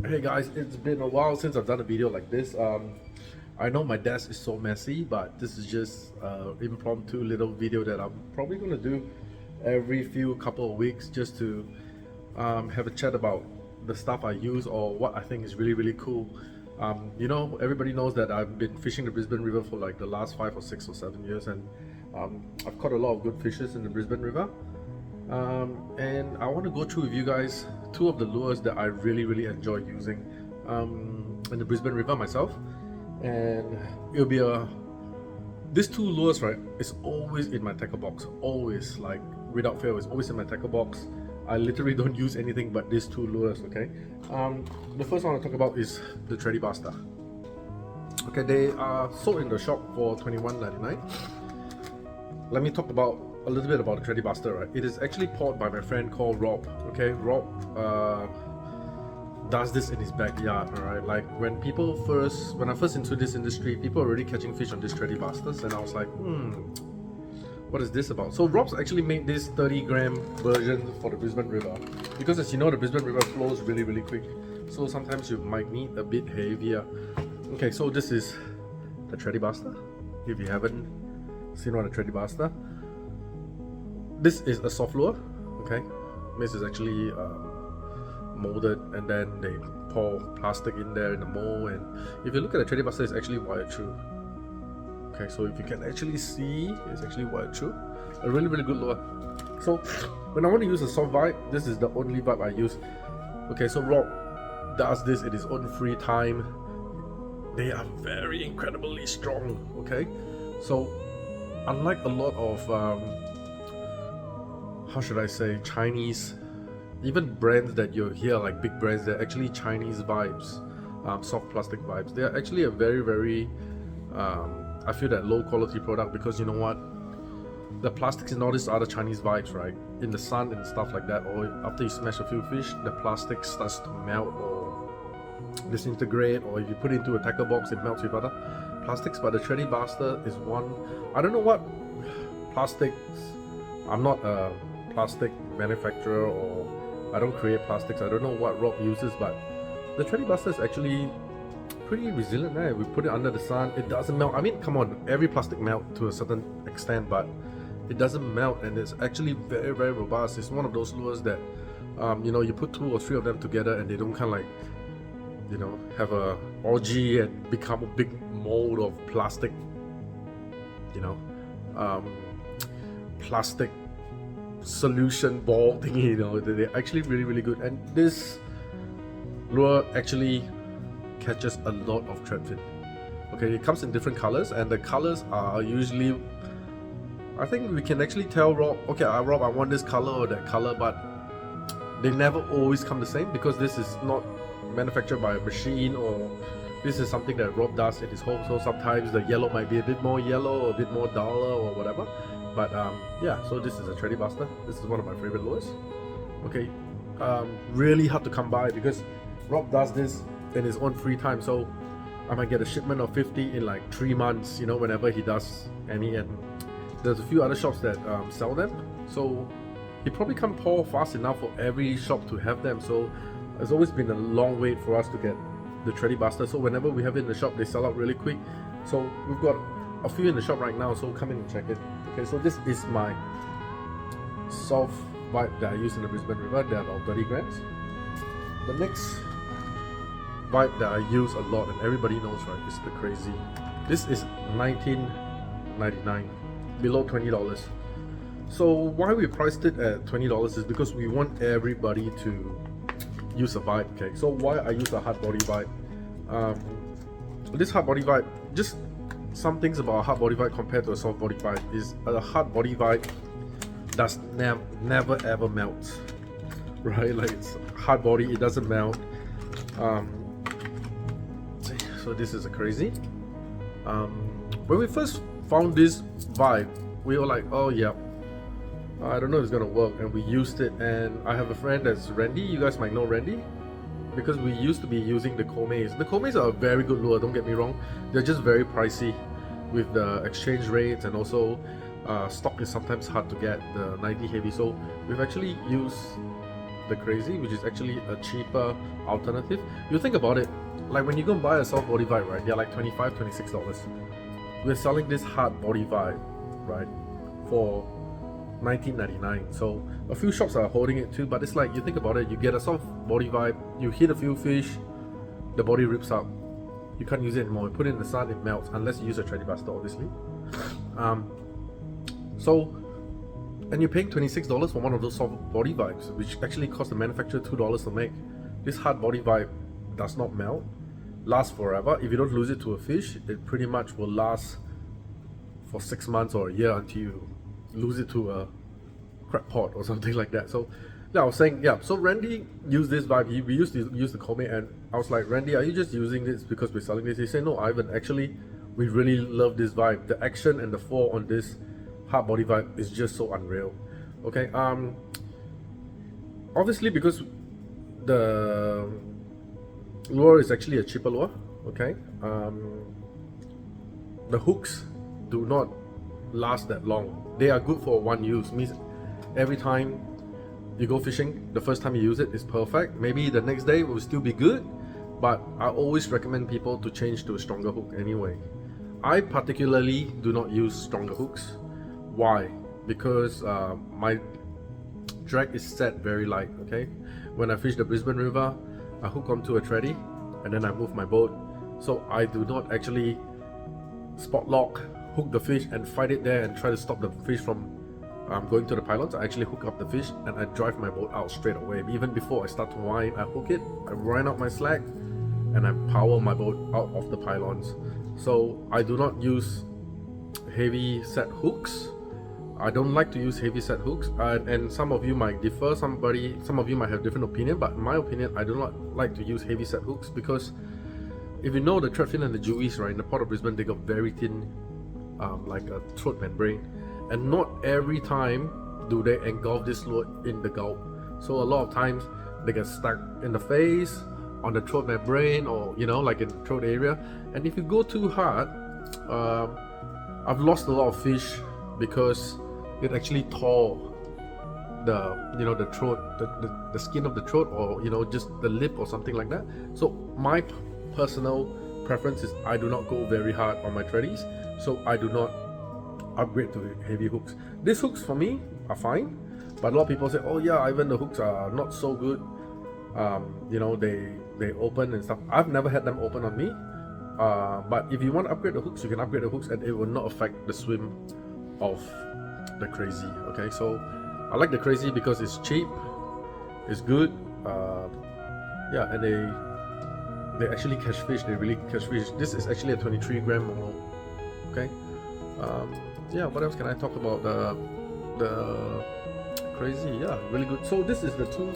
Hey guys, it's been a while since I've done a video like this. I know my desk is so messy, but this is just impromptu little video that I'm probably gonna do every few couple of weeks just to have a chat about the stuff I use or what I think is really cool. Everybody knows that I've been fishing the Brisbane River for like the last 5 or 6 or 7 years, and I've caught a lot of good fishes in the Brisbane River. And I want to go through with you guys two of the lures that I really enjoy using in the Brisbane River myself. And it'll be these two lures, right? It's always in my tackle box, always, like without fail. It's always in my tackle box. I literally don't use anything but these two lures. Okay. The first one I want to talk about is the Thready Buster. Okay, they are sold in the shop for $21.99. Let me talk about a little bit about the Thready Buster, right? It is actually poured by my friend called Rob. Okay, Rob does this in his backyard. All right, like when I first into this industry, people are already catching fish on these Thready Busters, and I was like, what is this about? So Rob's actually made this 30-gram version for the Brisbane River, because as you know, the Brisbane River flows really quick, so sometimes you might need a bit heavier. Okay, so this is the Thready Buster. If you haven't seen what a Thready Buster, this is a soft lure. Okay, this is actually molded, and then they pour plastic in there in the mold, and if you look at the Thready Buster, it's actually wired through. Okay, so if you can actually see, it's actually wired through. A really good lure. So when I want to use a soft vibe, this is the only vibe I use. Okay, so Rob does this in his own free time. They are very incredibly strong. Okay, so unlike a lot of how should I say, Chinese, even brands that you hear, like big brands, they're actually Chinese vibes, soft plastic vibes. They're actually a very I feel that low quality product, because you know what, the plastics in all these other Chinese vibes, right, in the sun and stuff like that, or after you smash a few fish, the plastic starts to melt or disintegrate, or if you put it into a tackle box, it melts with other plastics. But the Thready Buster is one, I don't know what plastics, I'm not a plastic manufacturer, or I don't create plastics, I don't know what Rob uses, but the Thready Buster is actually pretty resilient, right? We put it under the sun, it doesn't melt. I mean, come on, every plastic melt to a certain extent, but it doesn't melt, and it's actually very robust. It's one of those lures that you put 2 or 3 of them together, and they don't kind of like, have a orgy and become a big mold of plastic, plastic solution ball thingy. They're actually really good, and this lure actually catches a lot of threadfin. Okay, it comes in different colors, and the colors are usually, I think we can actually tell Rob, okay, Rob, I want this color or that color, but they never always come the same, because this is not manufactured by a machine, or this is something that Rob does in his home. So sometimes the yellow might be a bit more yellow or a bit more duller or whatever. But yeah, so this is a Thready Buster. This is one of my favorite lures. Okay, really hard to come by, because Rob does this in his own free time. So I might get a shipment of 50 in like 3 months, whenever he does any. And there's a few other shops that sell them, so he probably can't pour fast enough for every shop to have them. So it's always been a long wait for us to get the Thready Buster. So whenever we have it in the shop, they sell out really quick. So we've got a few in the shop right now, so come in and check it. Okay, so this is my soft vibe that I use in the Brisbane River. They're about 30 grams. The next vibe that I use a lot, and everybody knows, right, is the Crazee. This is $19.99, below $20. So why we priced it at $20 is because we want everybody to use a vibe. Okay, so why I use a hard body vibe. This hard body vibe, just some things about a hard body vibe compared to a soft body vibe is a hard body vibe does never ever melt, right? Like, it's hard body, it doesn't melt. So this is a Crazee. When we first found this vibe, we were like, oh yeah, I don't know if it's gonna work, and we used it. And I have a friend that's Randy. You guys might know Randy, because we used to be using the Komes. The Komes are a very good lure, don't get me wrong. They're just very pricey with the exchange rates, and also stock is sometimes hard to get, the 90 heavy. So we've actually used the Crazee, which is actually a cheaper alternative. You think about it, like when you go and buy a soft body vibe, right? They're like $25, $26. We're selling this hard body vibe, right, for $19.99. So a few shops are holding it too, but it's like, you think about it, you get a soft body vibe, you hit a few fish, the body rips up. You can't use it anymore. You put it in the sun, it melts, unless you use a Thready Buster, obviously. And you're paying $26 for one of those soft body vibes, which actually cost the manufacturer $2 to make. This hard body vibe does not melt, lasts forever. If you don't lose it to a fish, it pretty much will last for 6 months or a year until you lose it to a crab pot or something like that. So yeah, I was saying, yeah, so Randy used this vibe. We used to use the Kome, and I was like, Randy, are you just using this because we're selling this? He said, no, Ivan, actually, we really love this vibe. The action and the fall on this hard body vibe is just so unreal. Okay, obviously because the lure is actually a cheaper lure, okay, the hooks do not last that long. They are good for one use, means every time you go fishing, the first time you use it is perfect. Maybe the next day will still be good, but I always recommend people to change to a stronger hook anyway. I particularly do not use stronger hooks. Why? Because my drag is set very light, okay? When I fish the Brisbane River, I hook onto a Thready and then I move my boat. So I do not actually spot lock, hook the fish and fight it there and try to stop the fish from going to the pylons. I actually hook up the fish and I drive my boat out straight away. Even before I start to wind, I hook it, I wind out my slack and I power my boat out of the pylons. So I do not use heavy set hooks. I don't like to use heavy set hooks, and some of you might differ, some of you might have different opinion, but in my opinion, I do not like to use heavy set hooks because if you know the threadfin and the jewies, right, in the Port of Brisbane, they got very thin, like a throat membrane, and not every time do they engulf this lure in the gulp. So a lot of times they get stuck in the face, on the throat membrane, or you know, like in the throat area. And if you go too hard, I've lost a lot of fish because it actually tore the, you know, the throat, the skin of the throat, or you know, just the lip or something like that. So my personal preference is I do not go very hard on my threadies, so I do not upgrade to heavy hooks. These hooks for me are fine, but a lot of people say, oh yeah, even the hooks are not so good. You know, they open and stuff. I've never had them open on me, but if you want to upgrade the hooks, you can upgrade the hooks and it will not affect the swim of the Crazee. Okay, so I like the Crazee because it's cheap, it's good, yeah, and they actually catch fish. They really catch fish. This is actually a 23 gram model. Okay, yeah, what else can I talk about? The Crazee, yeah, really good. So this is the two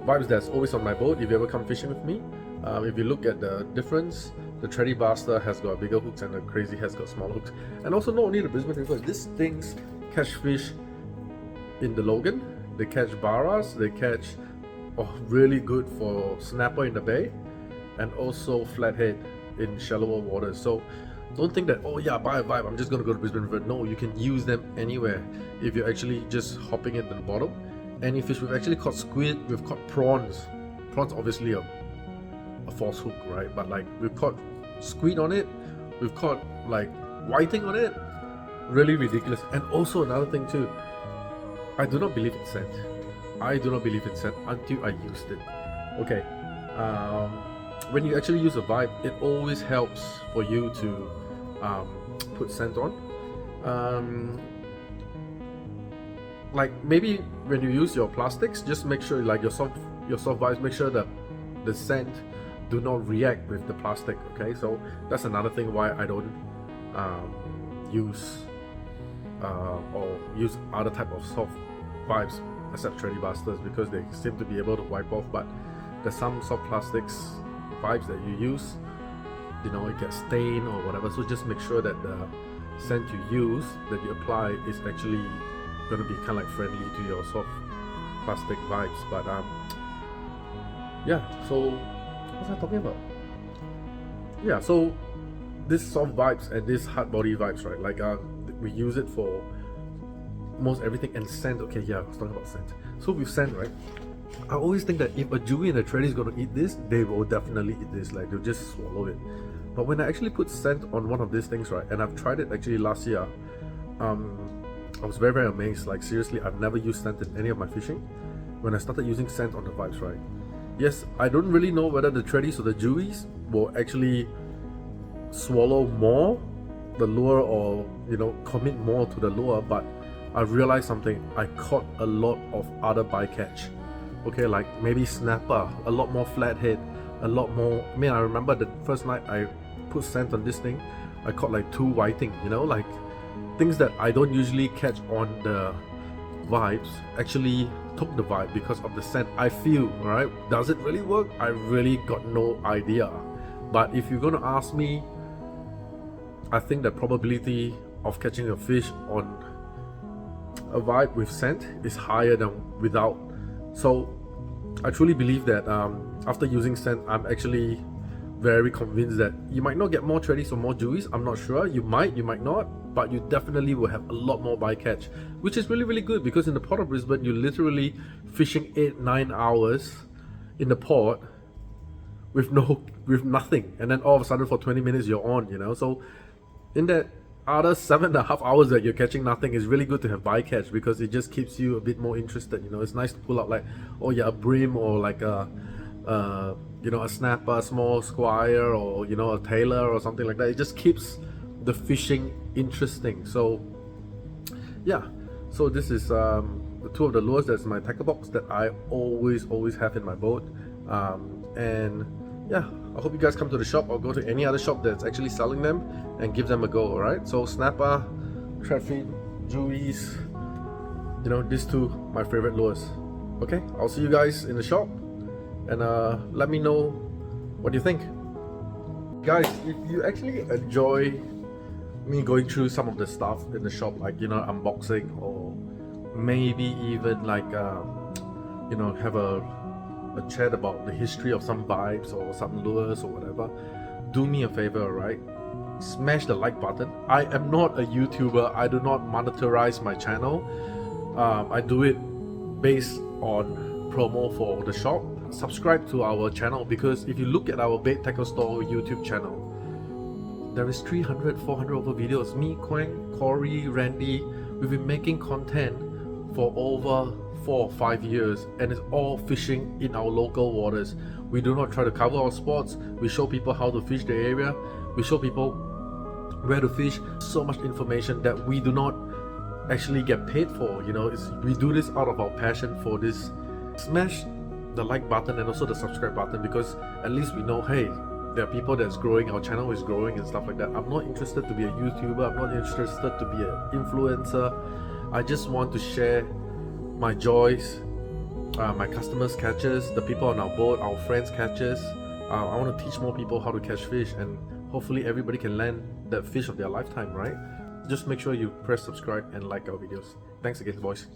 vibes that's always on my boat if you ever come fishing with me. If you look at the difference, the Thready Buster has got bigger hooks and the Crazee has got smaller hooks. And also not only the Brisbane River, these things catch fish in the Logan, they catch barras, they catch really good for snapper in the bay, and also flathead in shallower waters. So don't think that, oh yeah, buy a vibe, I'm just gonna go to Brisbane River. No, you can use them anywhere if you're actually just hopping it at the bottom. Any fish, we've actually caught squid, we've caught prawns. Prawns obviously a false hook, right? But like we've caught squid on it, we've caught like whiting on it. Really ridiculous. And also another thing too, I do not believe it's scent. I do not believe it's scent until I used it. Okay, when you actually use a vibe, it always helps for you to put scent on. Like maybe when you use your plastics, just make sure like your soft vibes, make sure that the scent do not react with the plastic. Okay, so that's another thing why I don't use or use other type of soft vibes except Thready Busters, because they seem to be able to wipe off. But there's some soft plastics vibes that you use, you know, it gets stained or whatever. So just make sure that the scent you use, that you apply, is actually going to be kind of like friendly to your soft plastic vibes. But yeah, so what was I talking about? Yeah, so this soft vibes and this hard body vibes, right? Like we use it for most everything. And scent, okay, yeah, I was talking about scent. So with scent, right, I always think that if a Jewy and a Thready is going to eat this, they will definitely eat this, like they'll just swallow it. But when I actually put scent on one of these things, right, and I've tried it actually last year, I was very, very amazed. Like seriously, I've never used scent in any of my fishing. When I started using scent on the vibes, right, yes, I don't really know whether the Threadies or the Jewies will actually swallow more the lure or, you know, commit more to the lure, but I realized something. I caught a lot of other bycatch. Okay, like maybe snapper, a lot more flathead, a lot more. I mean, I remember the first night I put scent on this thing, I caught like 2 whiting, you know, like things that I don't usually catch on the vibes actually took the vibe because of the scent. I feel, right? Does it really work? I really got no idea. But if you're gonna ask me, I think the probability of catching a fish on a vibe with scent is higher than without. So I truly believe that after using scent, I'm actually very convinced that you might not get more Threadies or more Jewies. I'm not sure. You might not, but you definitely will have a lot more bycatch, which is really, really good, because in the port of Brisbane, you're literally fishing 8-9 hours in the port with nothing, and then all of a sudden for 20 minutes you're on, you know. So in that other 7.5 hours that you're catching nothing, is really good to have bycatch, because it just keeps you a bit more interested, you know. It's nice to pull out like, oh yeah, a brim, or like a you know, a snapper, a small squire, or you know, a tailor or something like that. It just keeps the fishing interesting. So yeah, so this is the 2 of the lures. That's my tackle box that I always have in my boat. And yeah, I hope you guys come to the shop or go to any other shop that's actually selling them and give them a go. Alright, so snapper, trapfin, Jewies, you know, these 2 my favorite lures. Okay, I'll see you guys in the shop, and let me know what you think. Guys, if you actually enjoy me going through some of the stuff in the shop, like, you know, unboxing, or maybe even like you know, have a chat about the history of some vibes or some lures or whatever, do me a favor, right? Smash the like button. I am not a YouTuber. I do not monetize my channel. I do it based on promo for the shop. Subscribe to our channel, because if you look at our bait tackle store YouTube channel, there is 300-400 over videos. Me, Quang, Corey, Randy, we've been making content for over 4 or 5 years, and it's all fishing in our local waters. We do not try to cover our spots. We show people how to fish the area. We show people where to fish. So much information that we do not actually get paid for, you know. We do this out of our passion for this. Smash the like button and also the subscribe button, because at least we know, hey, there are people that's growing, our channel is growing and stuff like that. I'm not interested to be a YouTuber. I'm not interested to be an influencer. I just want to share my joys, my customers' catches, the people on our boat, our friends' catches. I want to teach more people how to catch fish, and hopefully everybody can land that fish of their lifetime, right? Just make sure you press subscribe and like our videos. Thanks again, boys.